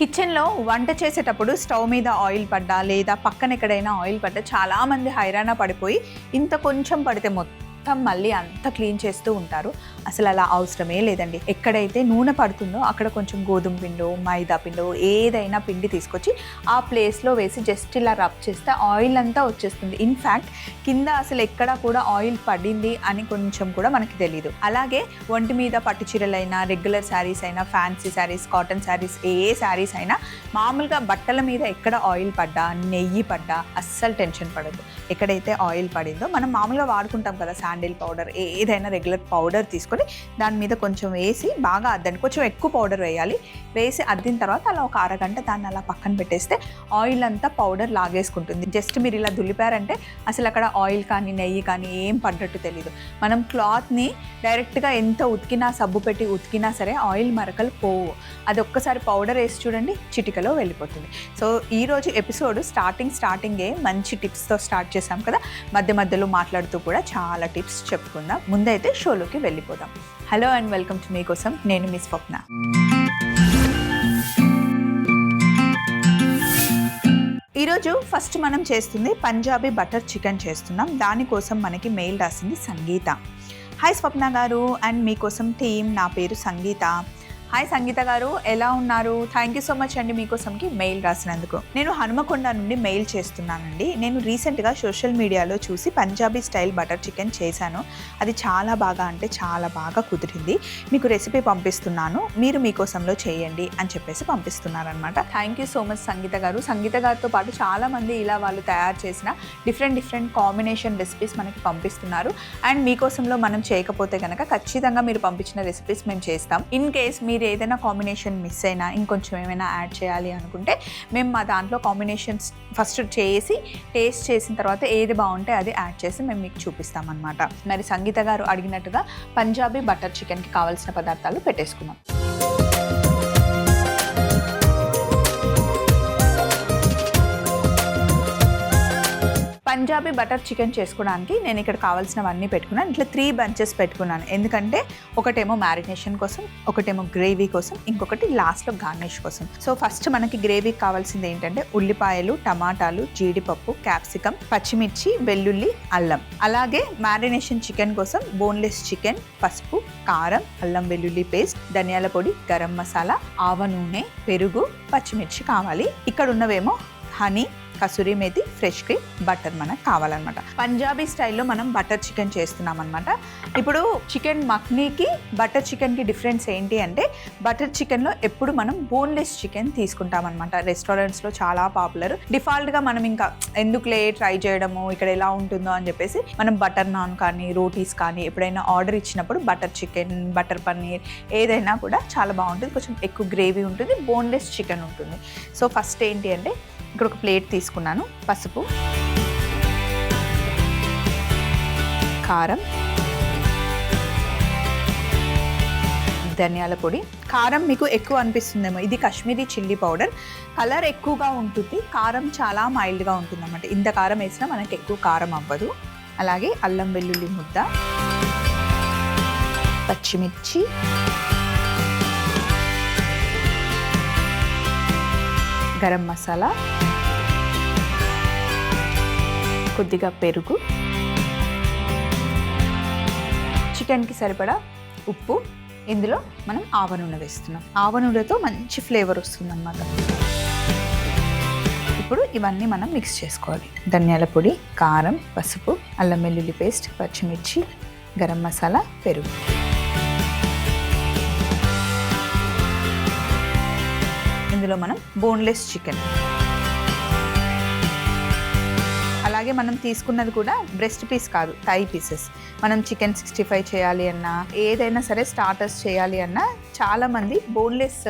కిచెన్లో వంట చేసేటప్పుడు స్టవ్ మీద ఆయిల్ పడ్డా లేదా పక్కన ఎక్కడైనా ఆయిల్ పడ్డా చాలామంది హైరాణ పడిపోయి ఇంత కొంచెం పడితే మొత్తం మళ్ళీ అంత క్లీన్ చేస్తూ ఉంటారు. అసలు అలా అవసరమే లేదండి. ఎక్కడైతే నూనె పడుతుందో అక్కడ కొంచెం గోధుమ పిండో మైదా పిండో ఏదైనా పిండి తీసుకొచ్చి ఆ ప్లేస్లో వేసి జస్ట్ ఇలా రబ్ చేస్తే ఆయిల్ అంతా వచ్చేస్తుంది. ఇన్ఫ్యాక్ట్ కింద అసలు ఎక్కడా కూడా ఆయిల్ పడింది అని కొంచెం కూడా మనకి తెలియదు. అలాగే ఒంటి మీద పట్టు చీరలైనా రెగ్యులర్ శారీస్ అయినా ఫ్యాన్సీ శారీస్ కాటన్ శారీస్ ఏ శారీస్ అయినా మామూలుగా బట్టల మీద ఎక్కడ ఆయిల్ పడ్డా నెయ్యి పడ్డా అస్సలు టెన్షన్ పడద్దు. ఎక్కడైతే ఆయిల్ పడిందో మనం మామూలుగా వాడుకుంటాం కదా శాండిల్ పౌడర్ ఏదైనా రెగ్యులర్ పౌడర్ తీసుకొని దాని మీద కొంచెం వేసి బాగా అద్దండి. కొంచెం ఎక్కువ పౌడర్ వేయాలి. వేసి అద్దిన తర్వాత అలా ఒక అరగంట దాన్ని అలా పక్కన పెట్టేస్తే ఆయిల్ అంతా పౌడర్ లాగేసుకుంటుంది. జస్ట్ మీరు ఇలా దులిపారంటే అసలు అక్కడ ఆయిల్ కానీ నెయ్యి కానీ ఏం పడ్డట్టు తెలీదు. మనం క్లాత్ని డైరెక్ట్గా ఎంత ఉతికినా సబ్బు పెట్టి ఉతికినా సరే ఆయిల్ మరకలు పోవు. అది ఒక్కసారి పౌడర్ వేసి చూడండి చిటికలో వెళ్ళిపోతుంది. సో ఈరోజు ఎపిసోడ్ స్టార్టింగే మంచి టిప్స్తో స్టార్ట్ చేసాం కదా. మధ్య మధ్యలో మాట్లాడుతూ కూడా చాలా టిప్స్ చెప్పుకుందాం. ముందైతే షోలోకి వెళ్ళిపోదాం. హలో అండ్ వెల్కమ్ టు మీకోసం. నేను మీ స్వప్న. ఈరోజు ఫస్ట్ మనం చేస్తుంది పంజాబీ బటర్ చికెన్ చేస్తున్నాం. దానికోసం మనకి మెయిల్ రాసింది సంగీత. హాయ్ స్వప్న గారు అండ్ మీకోసం టీమ్, నా పేరు సంగీత. హాయ్ సంగీత గారు, ఎలా ఉన్నారు? థ్యాంక్ యూ సో మచ్ అండి మీకోసంకి మెయిల్ రాసినందుకు. నేను హనుమకొండ నుండి మెయిల్ చేస్తున్నానండి. నేను రీసెంట్గా సోషల్ మీడియాలో చూసి పంజాబీ స్టైల్ బటర్ చికెన్ చేశాను. అది చాలా బాగా కుదిరింది. మీకు రెసిపీ పంపిస్తున్నాను, మీరు మీకోసంలో చేయండి అని చెప్పేసి పంపిస్తున్నారనమాట. థ్యాంక్ యూ సో మచ్ సంగీత గారు. సంగీత గారితో పాటు చాలామంది ఇలా వాళ్ళు తయారు చేసిన డిఫరెంట్ కాంబినేషన్ రెసిపీస్ మనకి పంపిస్తున్నారు. అండ్ మీకోసంలో మనం చేయకపోతే కనుక ఖచ్చితంగా మీరు పంపించిన రెసిపీస్ మేము చేస్తాం. ఇన్ కేస్ మీరు ఏదైనా కాంబినేషన్ మిస్ అయినా ఇంకొంచెం ఏమైనా యాడ్ చేయాలి అనుకుంటే మేము మా దాంట్లో కాంబినేషన్స్ ఫస్ట్ చేసి టేస్ట్ చేసిన తర్వాత ఏది బాగుంటే అది యాడ్ చేసి మేము మీకు చూపిస్తామన్నమాట. మరి సంగీత గారు అడిగినట్టుగా పంజాబీ బటర్ చికెన్కి కావాల్సిన పదార్థాలు పెట్టేసుకున్నాం. పంజాబీ బటర్ చికెన్ చేసుకోవడానికి నేను ఇక్కడ కావాల్సినవన్నీ పెట్టుకున్నాను. ఇట్లా 3 బంచెస్ పెట్టుకున్నాను. ఎందుకంటే ఒకటేమో మ్యారినేషన్ కోసం, ఒకటేమో గ్రేవీ కోసం, ఇంకొకటి లాస్ట్లో గార్నిష్ కోసం. సో ఫస్ట్ మనకి గ్రేవీకి కావాల్సింది ఏంటంటే ఉల్లిపాయలు, టమాటాలు, జీడిపప్పు, క్యాప్సికమ్, పచ్చిమిర్చి, వెల్లుల్లి, అల్లం. అలాగే మ్యారినేషన్ చికెన్ కోసం బోన్లెస్ చికెన్, పసుపు, కారం, అల్లం వెల్లుల్లి పేస్ట్, ధనియాల పొడి, గరం మసాలా, ఆవ నూనె, పెరుగు, పచ్చిమిర్చి కావాలి. ఇక్కడ ఉన్నవేమో honey, kasuri methi, fresh cream, butter మనకు కావాలన్నమాట. పంజాబీ స్టైల్లో మనం బటర్ చికెన్ చేస్తున్నాం అనమాట. ఇప్పుడు చికెన్ మక్నీకి బటర్ చికెన్కి డిఫరెన్స్ ఏంటి అంటే బటర్ చికెన్లో ఎప్పుడు మనం బోన్లెస్ చికెన్ తీసుకుంటాం అనమాట. రెస్టారెంట్స్లో చాలా పాపులర్. డిఫాల్ట్గా మనం ఇంకా ఎందుకులే ట్రై చేయడము ఇక్కడ ఎలా ఉంటుందో అని చెప్పేసి మనం బటర్ నాన్ కానీ రోటీస్ కానీ ఎప్పుడైనా ఆర్డర్ ఇచ్చినప్పుడు బటర్ చికెన్, బటర్ పన్నీర్ ఏదైనా కూడా చాలా బాగుంటుంది. కొంచెం ఎక్కువ గ్రేవీ ఉంటుంది, బోన్లెస్ చికెన్ ఉంటుంది. సో ఫస్ట్ ఏంటి అంటే ఇక్కడ ఒక ప్లేట్ తీసుకున్నాను. పసుపు, కారం, ధనియాల పొడి. కారం మీకు ఎక్కువ అనిపిస్తుందేమో, ఇది కాశ్మీరీ చిల్లీ పౌడర్. కలర్ ఎక్కువగా ఉంటుంది, కారం చాలా మైల్డ్గా ఉంటుంది అన్నమాట. ఇంత కారం వేసినా మనకి ఎక్కువ కారం అవ్వదు. అలాగే అల్లం వెల్లుల్లి ముద్ద, పచ్చిమిర్చి, గరం మసాలా, కొద్దిగా పెరుగు, చికెన్కి సరిపడా ఉప్పు. ఇందులో మనం ఆవ నూనె వేస్తున్నాం. ఆవ నూనెతో మంచి ఫ్లేవర్ వస్తుంది అన్నమాట. ఇప్పుడు ఇవన్నీ మనం మిక్స్ చేసుకోవాలి. ధనియాల పొడి, కారం, పసుపు, అల్లం వెల్లుల్లి పేస్ట్, పచ్చిమిర్చి, గరం మసాలా, పెరుగు. ఇందులో మనం బోన్లెస్ చికెన్, అలాగే మనం తీసుకున్నది కూడా బ్రెస్ట్ పీస్ కాదు, థై పీసెస్. మనం చికెన్ 65 చేయాలి అన్నా ఏదైనా సరే స్టార్టర్స్ చేయాలి అన్నా చాలామంది బోన్లెస్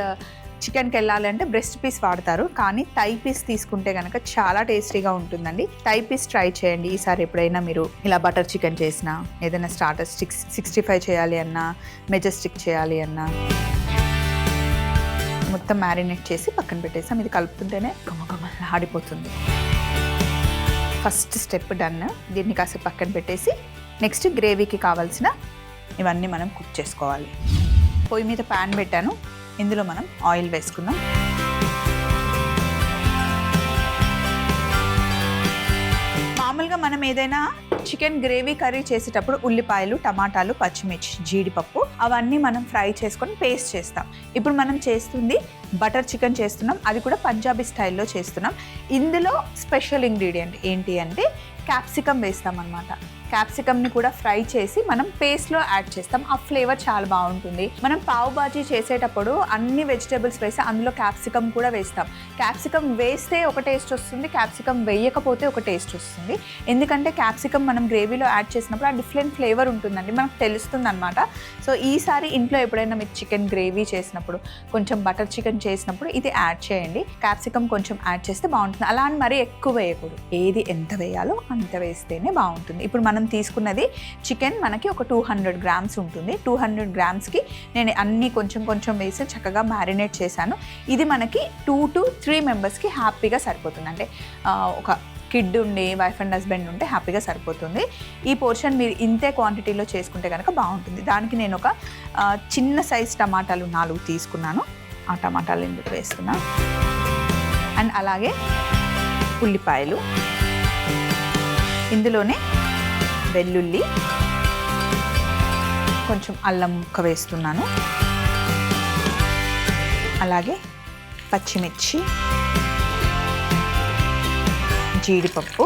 చికెన్కి వెళ్ళాలి అంటే బ్రెస్ట్ పీస్ వాడతారు. కానీ థై పీస్ తీసుకుంటే కనుక చాలా టేస్టీగా ఉంటుందండి. థై పీస్ ట్రై చేయండి ఈసారి ఎప్పుడైనా మీరు ఇలా బటర్ చికెన్ చేసినా, ఏదైనా స్టార్టర్స్ 65 చేయాలి అన్నా, మెజెస్టిక్ చేయాలి అన్నా. మొత్తం మ్యారినేట్ చేసి పక్కన పెట్టేసాం. ఇది కలుపుతుంటేనే గమగమలా ఆడిపోతుంది. First step done. దీన్ని కాసేపు పక్కన పెట్టేసి నెక్స్ట్ గ్రేవీకి కావాల్సిన ఇవన్నీ మనం కుక్ చేసుకోవాలి. పొయ్యి మీద ప్యాన్ పెట్టాను. ఇందులో మనం ఆయిల్ వేసుకుందాం. మనం ఏదైనా చికెన్ గ్రేవీ కర్రీ చేసేటప్పుడు ఉల్లిపాయలు, టమాటాలు, పచ్చిమిర్చి, జీడిపప్పు అవన్నీ మనం ఫ్రై చేసుకొని పేస్ట్ చేస్తాం. ఇప్పుడు మనం చేస్తుంది బటర్ చికెన్ చేస్తున్నాం, అది కూడా పంజాబీ స్టైల్లో చేస్తున్నాం. ఇందులో స్పెషల్ ఇంగ్రీడియంట్ ఏంటి అంటే క్యాప్సికమ్ వేస్తాం అన్నమాట. క్యాప్సికమ్ని కూడా ఫ్రై చేసి మనం పేస్ట్లో యాడ్ చేస్తాం. ఆ ఫ్లేవర్ చాలా బాగుంటుంది. మనం పావ్ బాజీ చేసేటప్పుడు అన్ని వెజిటేబుల్స్ వేసి అందులో క్యాప్సికమ్ కూడా వేస్తాం. క్యాప్సికమ్ వేస్తే ఒక టేస్ట్ వస్తుంది, క్యాప్సికమ్ వేయకపోతే ఒక టేస్ట్ వస్తుంది. ఎందుకంటే క్యాప్సికమ్ మనం గ్రేవీలో యాడ్ చేసినప్పుడు ఆ డిఫరెంట్ ఫ్లేవర్ ఉంటుందండి, మనకు తెలుస్తుంది అనమాట. సో ఈసారి ఇంట్లో ఎప్పుడైనా మీరు చికెన్ గ్రేవీ చేసినప్పుడు, కొంచెం బటర్ చికెన్ చేసినప్పుడు ఇది యాడ్ చేయండి. క్యాప్సికమ్ కొంచెం యాడ్ చేస్తే బాగుంటుంది. అలా అని మరీ ఎక్కువ వేయకూడదు, ఏది ఎంత వేయాలో అంత వేస్తేనే బాగుంటుంది. ఇప్పుడు మనం తీసుకున్నది చికెన్ మనకి ఒక 200 గ్రామ్స్ ఉంటుంది. 200 గ్రామ్స్కి నేను అన్నీ కొంచెం కొంచెం వేసి చక్కగా మ్యారినేట్ చేశాను. ఇది మనకి 2 to 3 మెంబర్స్కి హ్యాపీగా సరిపోతుంది. అంటే ఒక కిడ్ ఉండి వైఫ్ అండ్ హస్బెండ్ ఉంటే హ్యాపీగా సరిపోతుంది. ఈ పోర్షన్ మీరు ఇంతే క్వాంటిటీలో చేసుకుంటే కనుక బాగుంటుంది. దానికి నేను ఒక చిన్న సైజ్ టమాటాలు 4 తీసుకున్నాను. ఆ టమాటాలు ఇందులో వేస్తున్నాను. అండ్ అలాగే ఉల్లిపాయలు, ఇందులోనే వెల్లుల్లి, కొంచెం అల్లం ముక్క వేస్తున్నాను. అలాగే పచ్చిమిర్చి, జీడిపప్పు,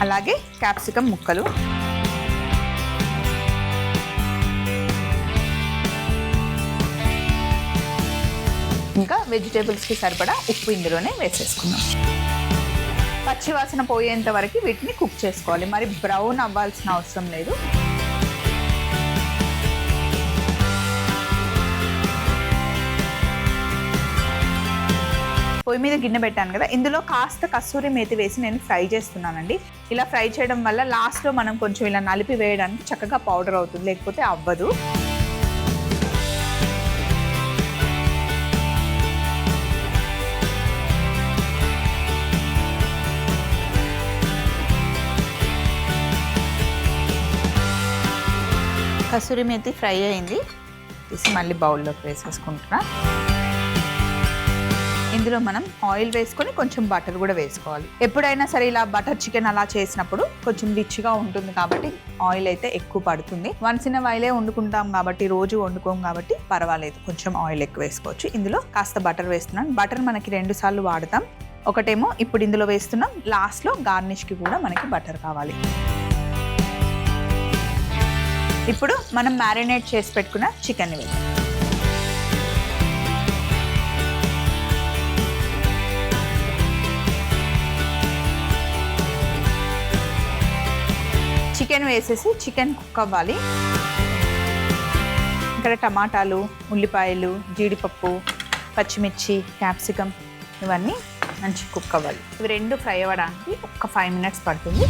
అలాగే క్యాప్సికమ్ ముక్కలు, ఇంకా వెజిటేబుల్స్కి సరిపడా ఉప్పు ఇందులోనే వేసేసుకున్నాం. పచ్చి వాసన పోయేంత వరకు వీటిని కుక్ చేసుకోవాలి. మరి బ్రౌన్ అవ్వాల్సిన అవసరం లేదు. పొయ్యి మీద గిన్నె పెట్టాను కదా, ఇందులో కాస్త కస్తూరి మేతి వేసి నేను ఫ్రై చేస్తున్నానండి. ఇలా ఫ్రై చేయడం వల్ల లాస్ట్లో మనం కొంచెం ఇలా నలిపి వేయడానికి చక్కగా పౌడర్ అవుతుంది, లేకపోతే అవ్వదు. కసూరి మేతి ఫ్రై అయింది, తీసి మళ్ళీ బౌల్లోకి వేసేసుకుంటున్నా. ఇందులో మనం ఆయిల్ వేసుకొని కొంచెం బటర్ కూడా వేసుకోవాలి. ఎప్పుడైనా సరే ఇలా బటర్ చికెన్ అలా చేసినప్పుడు కొంచెం రిచ్గా ఉంటుంది కాబట్టి ఆయిల్ అయితే ఎక్కువ పడుతుంది. వన్స్ ఇన్ వైలే వండుకుంటాం కాబట్టి, రోజు వండుకోం కాబట్టి పర్వాలేదు, కొంచెం ఆయిల్ ఎక్కువ వేసుకోవచ్చు. ఇందులో కాస్త బటర్ వేస్తున్నాను. బటర్ మనకి 2 సార్లు వాడతాం. ఒకటేమో ఇప్పుడు ఇందులో వేస్తున్నాం, లాస్ట్లో గార్నిష్కి కూడా మనకి బటర్ కావాలి. ఇప్పుడు మనం మ్యారినేట్ చేసి పెట్టుకున్న చికెన్ వేద్దాం. చికెన్ వేసేసి చికెన్ కుక్ అవ్వాలి. ఇక్కడ టమాటాలు, ఉల్లిపాయలు, జీడిపప్పు, పచ్చిమిర్చి, క్యాప్సికమ్ ఇవన్నీ మంచి కుక్ అవ్వాలి. ఇవి 2 ఫ్రై అవ్వడానికి ఒక 5 మినిట్స్ పడుతుంది.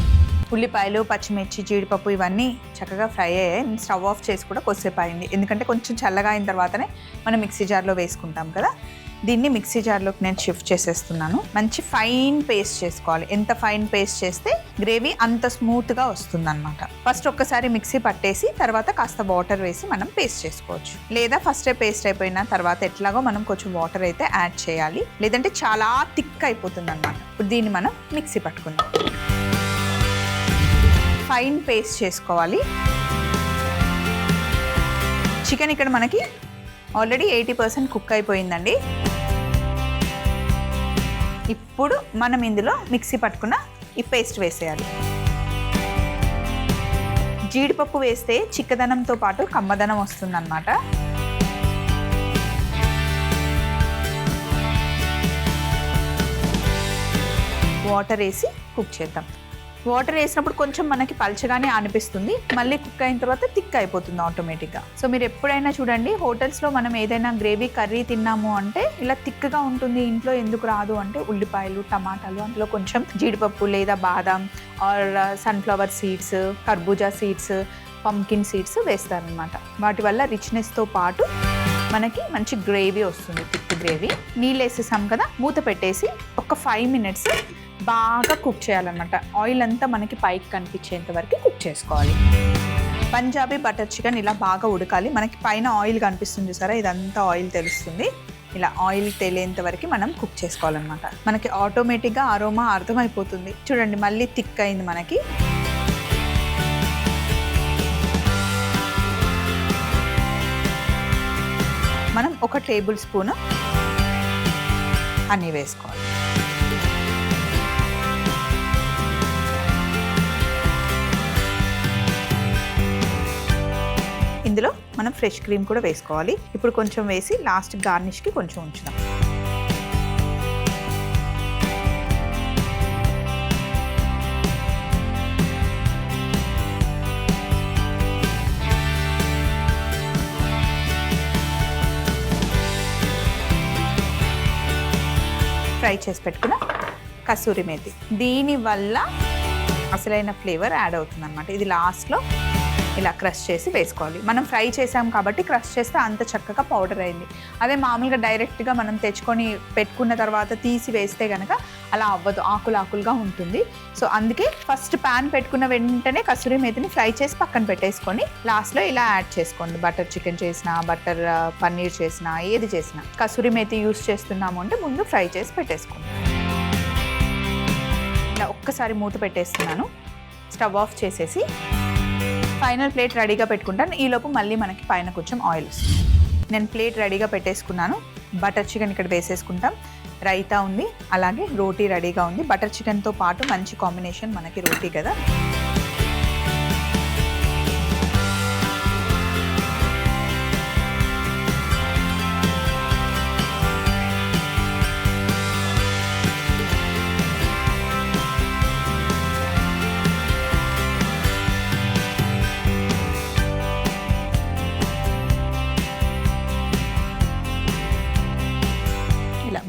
ఉల్లిపాయలు, పచ్చిమిర్చి, జీడిపప్పు ఇవన్నీ చక్కగా ఫ్రై అయ్యాయి. స్టవ్ ఆఫ్ చేసి కూడా కొద్దిసేపు అయింది, ఎందుకంటే కొంచెం చల్లగా అయిన తర్వాతనే మనం మిక్సీ జార్లో వేసుకుంటాం కదా. దీన్ని మిక్సీ జార్లోకి నేను షిఫ్ట్ చేసేస్తున్నాను. మంచి ఫైన్ పేస్ట్ చేసుకోవాలి. ఎంత ఫైన్ పేస్ట్ చేస్తే గ్రేవీ అంత స్మూత్గా వస్తుంది అనమాట. ఫస్ట్ ఒక్కసారి మిక్సీ పట్టేసి తర్వాత కాస్త వాటర్ వేసి మనం పేస్ట్ చేసుకోవచ్చు. లేదా ఫస్టే పేస్ట్ అయిపోయిన తర్వాత ఎట్లాగో మనం కొంచెం వాటర్ అయితే యాడ్ చేయాలి, లేదంటే చాలా థిక్ అయిపోతుంది అనమాట. ఇప్పుడు దీన్ని మనం మిక్సీ పట్టుకుందాం. ఫైన్ పేస్ట్ చేసుకోవాలి. చికెన్ ఇక్కడ మనకి ఆల్రెడీ 80% కుక్ అయిపోయిందండి. ఇప్పుడు మనం ఇందులో మిక్సీ పట్టుకున్న ఈ పేస్ట్ వేసేయాలి. జీడిపప్పు వేస్తే చిక్కదనంతో పాటు కమ్మదనం వస్తుందన్నమాట. వాటర్ వేసి కుక్ చేద్దాం. వాటర్ వేసినప్పుడు కొంచెం మనకి పల్చగానే అనిపిస్తుంది, మళ్ళీ కుక్ అయిన తర్వాత థిక్ అయిపోతుంది ఆటోమేటిక్గా. సో మీరు ఎప్పుడైనా చూడండి, హోటల్స్లో మనం ఏదైనా గ్రేవీ కర్రీ తిన్నాము అంటే ఇలా థిక్గా ఉంటుంది, ఇంట్లో ఎందుకు రాదు అంటే ఉల్లిపాయలు, టమాటాలు, అందులో కొంచెం జీడిపప్పు లేదా బాదాం ఆర్ సన్ఫ్లవర్ సీడ్స్, కర్బూజా సీడ్స్, పంకిన్ సీడ్స్ వేస్తారనమాట. వాటి వల్ల రిచ్నెస్తో పాటు మనకి మంచి గ్రేవీ వస్తుంది, థిక్ గ్రేవీ. నీళ్ళు వేసేసాం కదా, మూత పెట్టేసి ఒక 5 మినిట్స్ బాగా కుక్ చేయాలన్నమాట. ఆయిల్ అంతా మనకి పైకి కనిపించేంత వరకు కుక్ చేసుకోవాలి. పంజాబీ బటర్ చికెన్ ఇలా బాగా ఉడకాలి. మనకి పైన ఆయిల్ కనిపిస్తుంది సరే, ఇదంతా ఆయిల్ తెలుస్తుంది. ఇలా ఆయిల్ తేలేంత వరకు మనం కుక్ చేసుకోవాలన్నమాట. మనకి ఆటోమేటిక్గా అరోమా అర్థమైపోతుంది. చూడండి మళ్ళీ థిక్ అయింది మనకి. మనం 1 టేబుల్ స్పూన్ హనీ వేసుకోవాలి. ఇందులో మనం ఫ్రెష్ క్రీమ్ కూడా వేసుకోవాలి. ఇప్పుడు కొంచెం వేసి లాస్ట్ గార్నిష్కి కొంచెం ఉంచుదాం. ఫ్రై చేసి పెట్టుకున్న కసూరి మేతి, దీనివల్ల అసలైన ఫ్లేవర్ యాడ్ అవుతుంది అనమాట. ఇది లాస్ట్లో ఇలా క్రష్ చేసి వేసుకోవాలి. మనం ఫ్రై చేసాం కాబట్టి క్రష్ చేస్తే అంత చక్కగా పౌడర్ అయింది. అదే మామూలుగా డైరెక్ట్గా మనం తెచ్చుకొని పెట్టుకున్న తర్వాత తీసి వేస్తే కనుక అలా అవ్వదు, ఆకులుగా ఉంటుంది. సో అందుకే ఫస్ట్ ప్యాన్ పెట్టుకున్న వెంటనే కసూరి మేతిని ఫ్రై చేసి పక్కన పెట్టేసుకొని లాస్ట్లో ఇలా యాడ్ చేసుకోండి. బటర్ చికెన్ చేసినా, బటర్ పన్నీర్ చేసినా, ఏది చేసినా కసూరి మేతి యూస్ చేస్తున్నాము అంటే ముందు ఫ్రై చేసి పెట్టేసుకోండి. ఇలా ఒక్కసారి మూత పెట్టేస్తున్నాను. స్టవ్ ఆఫ్ చేసేసి ఫైనల్ ప్లేట్ రెడీగా పెట్టుకుంటాను. ఈలోపు మళ్ళీ మనకి పైన కొంచెం ఆయిల్ వస్తుంది. నేను ప్లేట్ రెడీగా పెట్టేసుకున్నాను. బటర్ చికెన్ ఇక్కడ వేసేసుకుంటాం. రైతా ఉంది, అలాగే రోటీ రెడీగా ఉంది. బటర్ చికెన్తో పాటు మంచి కాంబినేషన్ మనకి రోటీ కదా.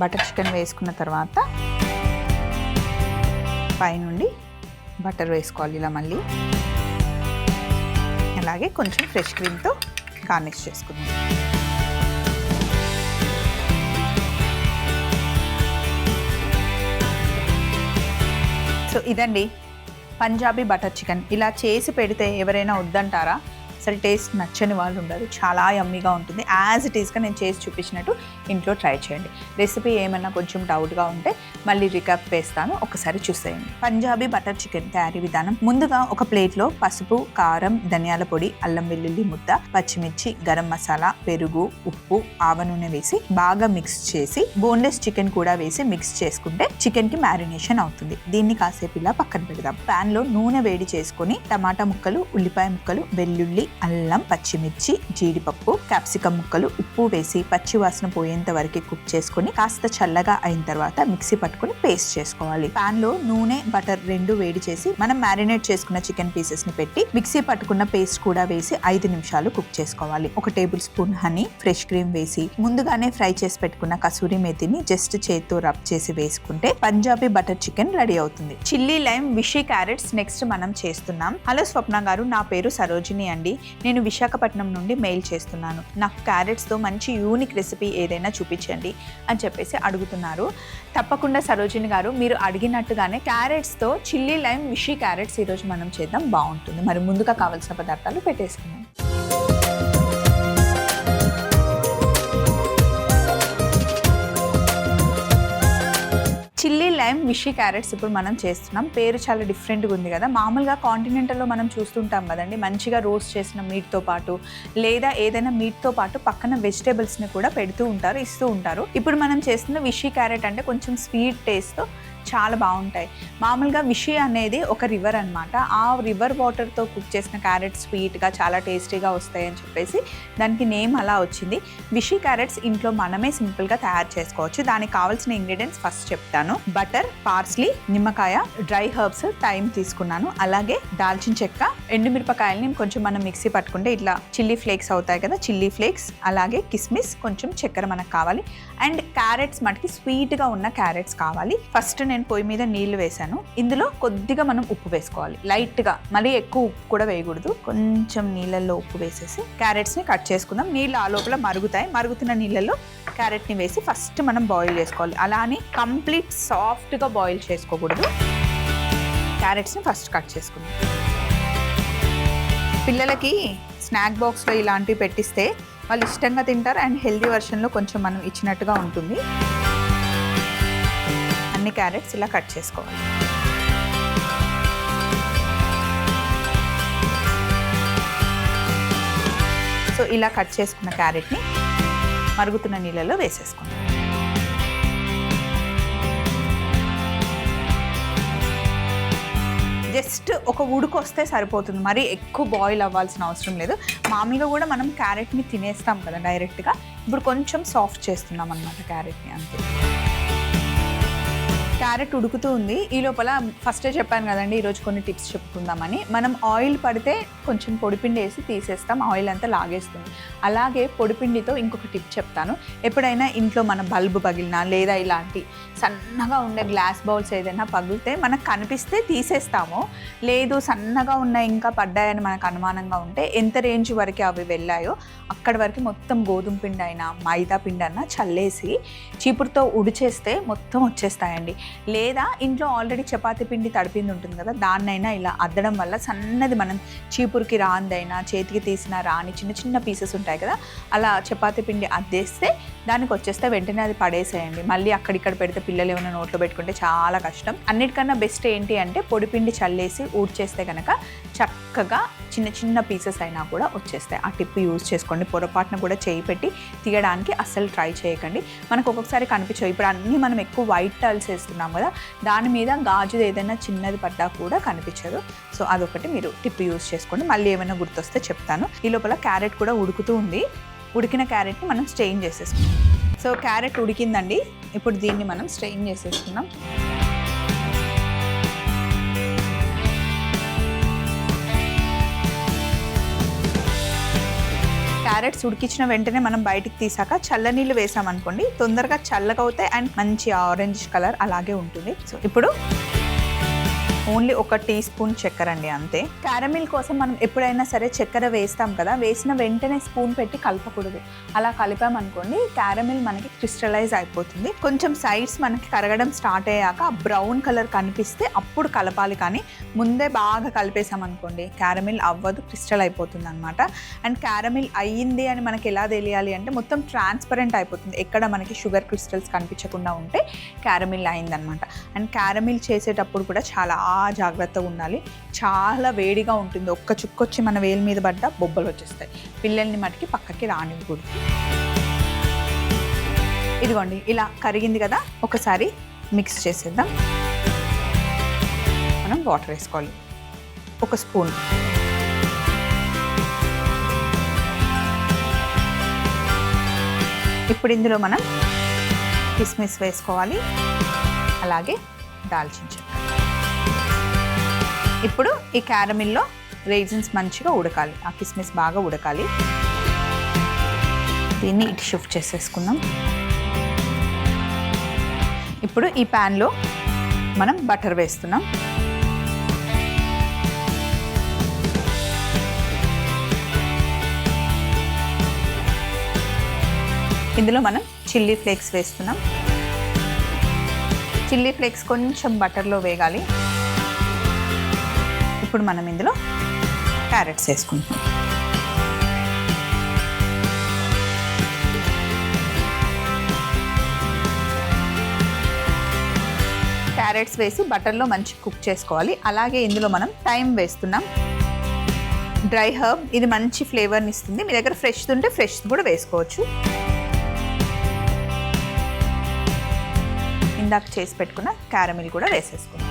బటర్ చికెన్ వేసుకున్న తర్వాత పైనుండి బటర్ వేసుకోవాలి ఇలా మళ్ళీ. అలాగే కొంచెం ఫ్రెష్ క్రీమ్తో గార్నిష్ చేసుకుందాం. సో ఇదండి పంజాబీ బటర్ చికెన్. ఇలా చేసి పెడితే ఎవరైనా వద్దంటారా? అసలు టేస్ట్ నచ్చని వాళ్ళు ఉండరు. చాలా యమ్మీగా ఉంటుంది. యాజ్ ఇట్ ఈస్గా నేను చేసి చూపించినట్టు ఇంట్లో ట్రై చేయండి. రెసిపీ ఏమైనా కొంచెం డౌట్గా ఉంటే మళ్ళీ రికాప్ వేస్తాను, ఒకసారి చూసేయండి. పంజాబీ బటర్ చికెన్ తయారీ విధానం. ముందుగా ఒక ప్లేట్లో పసుపు, కారం, ధనియాల పొడి, అల్లం వెల్లుల్లి ముద్ద, పచ్చిమిర్చి, గరం మసాలా, పెరుగు, ఉప్పు, ఆవ నూనె వేసి బాగా మిక్స్ చేసి బోన్లెస్ చికెన్ కూడా వేసి మిక్స్ చేసుకుంటే చికెన్ కి మ్యారినేషన్ అవుతుంది. దీన్ని కాసేపు ఇలా పక్కన పెడదాం. ప్యాన్ లో నూనె వేడి చేసుకుని టమాటా ముక్కలు, ఉల్లిపాయ ముక్కలు, వెల్లుల్లి, అల్లం, పచ్చిమిర్చి, జీడిపప్పు, క్యాప్సికం ముక్కలు, ఉప్పు వేసి పచ్చి వాసన పోయేంత వరకు కుక్ చేసుకుని కాస్త చల్లగా అయిన తర్వాత మిక్సీ పట్టుకుని పేస్ట్ చేసుకోవాలి. పాన్ లో నూనె, బటర్ రెండు వేడి చేసి మనం మ్యారినేట్ చేసుకున్న చికెన్ పీసెస్ ని పెట్టి మిక్సీ పట్టుకున్న పేస్ట్ కూడా వేసి 5 నిమిషాలు కుక్ చేసుకోవాలి. 1 table spoon honey, fresh cream వేసి ముందుగానే ఫ్రై చేసి పెట్టుకున్న కసూరి మేతిని జస్ట్ చేత్తో రబ్ చేసి వేసుకుంటే పంజాబీ బటర్ చికెన్ రెడీ అవుతుంది. చిల్లీ లైమ్, విషీ క్యారెట్స్ నెక్స్ట్ మనం చేస్తున్నాం. హలో స్వప్న గారు, నా పేరు సరోజిని అండి. నేను విశాఖపట్నం నుండి మెయిల్ చేస్తున్నాను. నాకు క్యారెట్స్తో మంచి యూనిక్ రెసిపీ ఏదైనా చూపించండి అని చెప్పేసి అడుగుతున్నారు. తప్పకుండా సరోజిని గారు, మీరు అడిగినట్టుగానే క్యారెట్స్తో చిల్లీ లైమ్ విషీ క్యారెట్స్ ఈరోజు మనం చేద్దాం, బాగుంటుంది. మరి ముందుగా కావాల్సిన పదార్థాలు పెట్టేసుకుందాం. చిల్లీ లైమ్ విషీ క్యారెట్స్ ఇప్పుడు మనం చేస్తున్నాం. పేరు చాలా డిఫరెంట్గా ఉంది కదా. మామూలుగా కాంటినెంటల్లో మనం చూస్తుంటాం కదండి, మంచిగా రోస్ట్ చేసిన మీట్తో పాటు లేదా ఏదైనా మీట్తో పాటు పక్కన వెజిటేబుల్స్ని కూడా పెడుతూ ఉంటారు, ఇస్తూ ఉంటారు. ఇప్పుడు మనం చేస్తున్న విషీ క్యారెట్ అంటే కొంచెం స్వీట్ టేస్ట్తో చాలా బాగుంటాయి. మామూలుగా విషీ అనేది ఒక రివర్ అనమాట. ఆ రివర్ వాటర్తో కుక్ చేసిన క్యారెట్ స్వీట్గా చాలా టేస్టీగా వస్తాయి అని చెప్పేసి దానికి నేమ్ అలా వచ్చింది. విషీ క్యారెట్స్ ఇంట్లో మనమే సింపుల్గా తయారు చేసుకోవచ్చు. దానికి కావాల్సిన ఇంగ్రీడియంట్స్ ఫస్ట్ చెప్తాను. బటర్, పార్స్లీ, నిమ్మకాయ, డ్రై హర్బ్స్, థైమ్ తీసుకున్నాను. అలాగే దాల్చిన చెక్క, ఎండుమిరపకాయలని కొంచెం మనం మిక్సీ పట్టుకుంటే ఇట్లా చిల్లీ ఫ్లేక్స్ అవుతాయి కదా, చిల్లీ ఫ్లేక్స్, అలాగే కిస్మిస్, కొంచెం చక్కెర మనకు కావాలి. అండ్ క్యారెట్స్ మనకి స్వీట్గా ఉన్న క్యారెట్స్ కావాలి. ఫస్ట్ నేను పొయ్యి మీద నీళ్లు వేసాను. ఇందులో కొద్దిగా మనం ఉప్పు వేసుకోవాలి, లైట్గా, మరీ ఎక్కువ ఉప్పు కూడా వేయకూడదు. కొంచెం నీళ్ళల్లో ఉప్పు వేసేసి క్యారెట్స్ని కట్ చేసుకుందాం. నీళ్ళు ఆ లోపల మరుగుతాయి. మరుగుతున్న నీళ్ళల్లో క్యారెట్ని వేసి ఫస్ట్ మనం బాయిల్ చేసుకోవాలి. అలా అని కంప్లీట్ సాఫ్ట్గా బాయిల్ చేసుకోకూడదు. క్యారెట్స్ని ఫస్ట్ కట్ చేసుకుందాం. పిల్లలకి స్నాక్ బాక్స్లో ఇలాంటివి పెట్టిస్తే వాళ్ళు ఇష్టంగా తింటారు అండ్ హెల్దీ వర్షన్లో కొంచెం మనం ఇచ్చినట్టుగా ఉంటుంది. అన్ని క్యారెట్స్ ఇలా కట్ చేసుకోవాలి. సో ఇలా కట్ చేసుకున్న క్యారెట్ని మరుగుతున్న నీళ్ళలో వేసేసుకోండి. జస్ట్ ఒక ఉడుకు వస్తే సరిపోతుంది, మరీ ఎక్కువ బాయిల్ అవ్వాల్సిన అవసరం లేదు. మామూలుగా కూడా మనం క్యారెట్ని తినేస్తాం కదా డైరెక్ట్గా, ఇప్పుడు కొంచెం సాఫ్ట్ చేస్తున్నాం అన్నమాట క్యారెట్ని, అంతే. క్యారెట్ ఉడుకుతూ ఉంది. ఈ లోపల ఫస్టే చెప్పాను కదండి, ఈరోజు కొన్ని టిప్స్ చెప్పుకుందామని. మనం ఆయిల్ పడితే కొంచెం పొడిపిండి వేసి తీసేస్తాం, ఆయిల్ అంతా లాగేస్తుంది. అలాగే పొడిపిండితో ఇంకొక టిప్ చెప్తాను. ఎప్పుడైనా ఇంట్లో మన బల్బు పగిలినా లేదా ఇలాంటి సన్నగా ఉండే గ్లాస్ బౌల్స్ ఏదైనా పగిలితే మనకు కనిపిస్తే తీసేస్తాము. లేదు సన్నగా ఉన్నాయి ఇంకా పడ్డాయని మనకు అనుమానంగా ఉంటే ఎంత రేంజ్ వరకు అవి వెళ్ళాయో అక్కడి వరకు మొత్తం గోధుమ పిండి అయినా మైదా పిండి అయినా చల్లేసి చీపురుతో ఉడిచేస్తే మొత్తం వచ్చేస్తాయండి. లేదా ఇంట్లో ఆల్రెడీ చపాతీ పిండి తడిపింది ఉంటుంది కదా, దాన్నైనా ఇలా అద్దడం వల్ల సన్నది మనం చీపురుకి రాందైనా చేతికి తీసిన రాని చిన్న చిన్న పీసెస్ ఉంటాయి కదా, అలా చపాతీ పిండి అద్దేస్తే దానికి వచ్చేస్తే వెంటనే అది పడేసేయండి. మళ్ళీ అక్కడిక్కడ పెడితే పిల్లలు ఏమైనా నోట్లో పెట్టుకుంటే చాలా కష్టం. అన్నిటికన్నా బెస్ట్ ఏంటి అంటే పొడిపిండి చల్లేసి ఊడ్చేస్తే కనుక చక్కగా చిన్న చిన్న పీసెస్ అయినా కూడా వచ్చేస్తాయి. ఆ టిప్ యూజ్ చేసుకోండి. పొరపాటున కూడా చేయి పెట్టి తీయడానికి అస్సలు ట్రై చేయకండి. మనకు ఒక్కొక్కసారి కనిపించవు. ఇప్పుడు అన్నీ మనం ఎక్కువ వైట్ టైల్స్ వేస్తున్నాం కదా, దాని మీద గాజుది ఏదైనా చిన్నది పడ్డా కూడా కనిపించదు. సో అదొకటి మీరు టిప్ యూజ్ చేసుకోండి. మళ్ళీ ఏమైనా గుర్తొస్తే చెప్తాను. ఈ లోపల క్యారెట్ కూడా ఉడుకుతూ ఉంది. ఉడికిన క్యారెట్ని మనం స్ట్రెయిన్ చేసేసుకుందాం. సో క్యారెట్ ఉడికిందండి. ఇప్పుడు దీన్ని మనం స్ట్రెయిన్ చేసేసుకుందాం. క్యారెట్స్ ఉడికించిన వెంటనే మనం బయటికి తీసాక చల్లనీళ్ళు వేసామనుకోండి, తొందరగా చల్లగా అవుతాయి అండ్ మంచి ఆరెంజ్ కలర్ అలాగే ఉంటుంది. సో ఇప్పుడు ఓన్లీ 1 టీ స్పూన్ చక్కెర అండి, అంతే. క్యారమిల్ కోసం మనం ఎప్పుడైనా సరే చక్కెర వేస్తాం కదా, వేసిన వెంటనే స్పూన్ పెట్టి కలపకూడదు. అలా కలిపామనుకోండి క్యారమిల్ మనకి క్రిస్టలైజ్ అయిపోతుంది. కొంచెం సైడ్స్ మనకి కరగడం స్టార్ట్ అయ్యాక బ్రౌన్ కలర్ కనిపిస్తే అప్పుడు కలపాలి, కానీ ముందే బాగా కలిపేసామనుకోండి క్యారమిల్ అవ్వదు, క్రిస్టల్ అయిపోతుంది అనమాట. అండ్ క్యారమిల్ అయ్యింది అని మనకి ఎలా తెలియాలి అంటే మొత్తం ట్రాన్స్పరెంట్ అయిపోతుంది. ఎక్కడ మనకి షుగర్ క్రిస్టల్స్ కనిపించకుండా ఉంటే క్యారమిల్ అయిందనమాట. అండ్ క్యారమిల్ చేసేటప్పుడు కూడా చాలా జాగ్రత్తగా ఉండాలి. చాలా వేడిగా ఉంటుంది. ఒక్క చుక్కొచ్చి మన వేలు మీద పడ్డ బొబ్బలు వచ్చేస్తాయి. పిల్లల్ని మటుకి పక్కకి రానివ్వకూడదు. ఇదిగోండి ఇలా కరిగింది కదా, ఒకసారి మిక్స్ చేసేద్దాం. మనం వాటర్ వేసుకోవాలి, 1 స్పూన్. ఇప్పుడు ఇందులో మనం కిస్మిస్ వేసుకోవాలి, అలాగే దాల్చిన చెక్క. ఇప్పుడు ఈ క్యారమిల్లో రైజిన్స్ మంచిగా ఉడకాలి, ఆ కిస్మిస్ బాగా ఉడకాలి. దీన్ని ఇటు షిఫ్ట్ చేసేసుకుందాం. ఇప్పుడు ఈ ప్యాన్లో మనం బటర్ వేస్తున్నాం. ఇందులో మనం చిల్లీ ఫ్లేక్స్ వేస్తున్నాం. చిల్లీ ఫ్లేక్స్ కొంచెం బటర్లో వేగాలి. ఇప్పుడు మనం ఇందులో క్యారెట్స్ వేసుకుంటాం. క్యారెట్స్ వేసి బటర్లో మంచి కుక్ చేసుకోవాలి. అలాగే ఇందులో మనం థైమ్ వేస్తున్నాం, డ్రై హర్బ్. ఇది మంచి ఫ్లేవర్ని ఇస్తుంది. మీ దగ్గర ఫ్రెష్ ఉంటే ఫ్రెష్ కూడా వేసుకోవచ్చు. ఇందాక చేసి పెట్టుకున్న క్యారమిల్ కూడా వేసేసుకుందాం.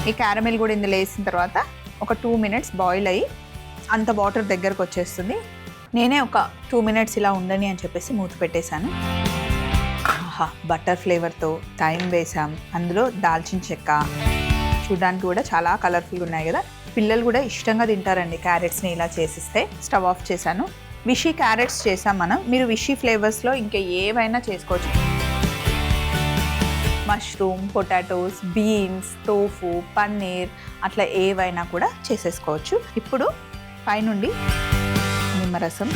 ఈ క్యారమిల్ కూడా ఇందులో వేసిన తర్వాత ఒక 2 మినిట్స్ బాయిల్ అయ్యి అంత వాటర్ దగ్గరకు వచ్చేస్తుంది. నేనే ఒక 2 మినిట్స్ ఇలా ఉండని అని చెప్పేసి మూత పెట్టేశాను. ఆహా, బటర్ ఫ్లేవర్తో థైమ్ వేసాం, అందులో దాల్చిన చెక్క. చూడడానికి కూడా చాలా కలర్ఫుల్గా ఉన్నాయి కదా. పిల్లలు కూడా ఇష్టంగా తింటారండి క్యారెట్స్ని ఇలా చేసిస్తే. స్టవ్ ఆఫ్ చేశాను. విషీ క్యారెట్స్ చేసాం మనం. మీరు విషీ ఫ్లేవర్స్లో ఇంకా ఏవైనా చేసుకోవచ్చు. Mushroom, potatoes, beans, tofu, paneer అట్లా ఏవైనా కూడా చేసేసుకోవచ్చు. ఇప్పుడు పైనుండి నిమ్మరసం,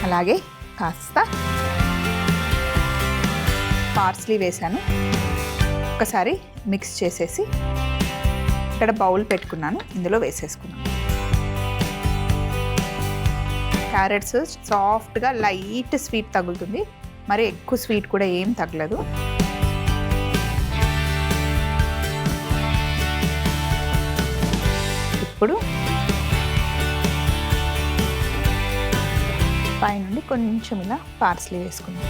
అలాగే కాస్త పార్స్లీ వేసాను. ఒకసారి మిక్స్ చేసేసి ఇక్కడ బౌల్ పెట్టుకున్నాను, ఇందులో వేసేసుకున్నాను. క్యారెట్స్ సాఫ్ట్గా లైట్ స్వీట్ తగులుతుంది, మరి ఎక్కువ స్వీట్ కూడా ఏం తగలదు. ఇప్పుడు పైనుండి కొంచెం ఇలా పార్స్లీ వేసుకుందాం.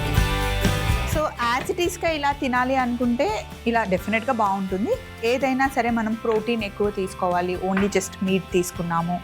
సో యాజ్ ఇట్ ఈస్గా ఇలా తినాలి అనుకుంటే ఇలా డెఫినెట్గా బాగుంటుంది. ఏదైనా సరే మనం ప్రోటీన్ ఎక్కువ తీసుకోవాలి, ఓన్లీ జస్ట్ మీట్ తీసుకున్నాము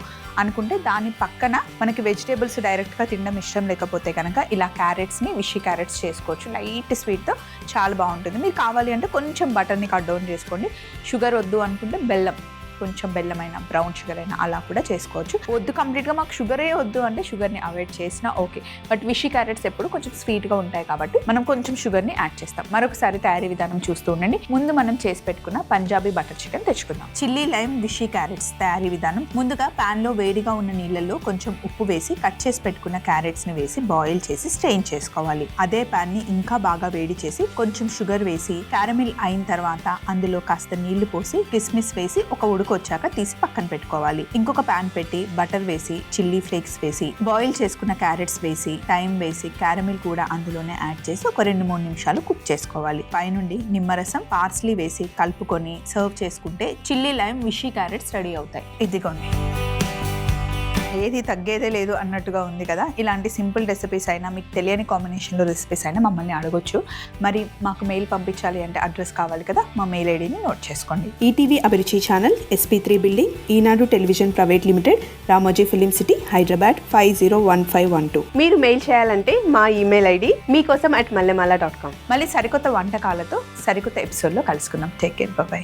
అనుకుంటే దాని పక్కన మనకి వెజిటేబుల్స్ డైరెక్ట్గా తినడం ఇష్టం లేకపోతే కనుక ఇలా క్యారెట్స్ని విషీ క్యారెట్స్ చేసుకోవచ్చు. లైట్ స్వీట్తో చాలా బాగుంటుంది. మీరు కావాలి అంటే కొంచెం బటర్ని కట్ డౌన్ చేసుకోండి. షుగర్ వద్దు అనుకుంటే బెల్లం, కొంచెం బెల్లమైన బ్రౌన్ షుగర్ అయినా అలా కూడా చేసుకోవచ్చు. వద్దు కంప్లీట్గా మాకు షుగరే వద్దు అంటే షుగర్ని అవాయిడ్ చేసినా ఓకే. బట్ విషీ క్యారెట్స్ ఎప్పుడు కొంచెం స్వీట్గా ఉంటాయి కాబట్టి మనం కొంచెం షుగర్ని యాడ్ చేస్తాం. మరొకసారి తయారీ విధానం చూస్తూ ఉండండి. ముందు మనం చేసి పెట్టుకున్న పంజాబీ బటర్ చికెన్ తెచ్చుకుందాం. చిల్లీ లైమ్ విషీ క్యారెట్స్ తయారీ విధానం. ముందుగా ప్యాన్లో వేడిగా ఉన్న నీళ్ళల్లో కొంచెం ఉప్పు వేసి కట్ చేసి పెట్టుకున్న క్యారెట్స్ని వేసి బాయిల్ చేసి స్ట్రెయిన్ చేసుకోవాలి. అదే ప్యాన్ని ఇంకా బాగా వేడి చేసి కొంచెం షుగర్ వేసి క్యారమిల్ అయిన తర్వాత అందులో కాస్త నీళ్లు పోసి కిస్మిస్ వేసి ఒక వచ్చాక తీసి పక్కన పెట్టుకోవాలి. ఇంకొక ప్యాన్ పెట్టి బటర్ వేసి చిల్లీ ఫ్లేక్స్ వేసి బాయిల్ చేసుకున్న క్యారెట్స్ వేసి టైం వేసి క్యారమిల్ కూడా అందులోనే యాడ్ చేసి ఒక 2-3 నిమిషాలు కుక్ చేసుకోవాలి. పైనుండి నిమ్మరసం పార్స్లీ వేసి కలుపుకొని సర్వ్ చేసుకుంటే చిల్లీ లైమ్ విషీ క్యారెట్స్ రెడీ అవుతాయి. ఇదిగోండి, ఏది తగ్గేదే లేదు అన్నట్టుగా ఉంది కదా. ఇలాంటి సింపుల్ రెసిపీస్ అయినా మీకు తెలియని కాంబినేషన్లో రెసిపీస్ అయినా మమ్మల్ని అడగొచ్చు. మరి మాకు మెయిల్ పంపించాలి అంటే అడ్రస్ కావాలి కదా, మా మెయిల్ ఐడిని నోట్ చేసుకోండి. ETV Abhiruchi channel, SP3 building, Eenadu television private limited, Ramoji film city, Hyderabad 501512. మీరు మెయిల్ చేయాలంటే మా ఈమెయిల్ ఐడి మీకోసం @mallemala.com. మళ్ళీ సరికొత్త వంటకాలతో సరికొత్త ఎపిసోడ్లో కలుసుకుందాం. Take care, by.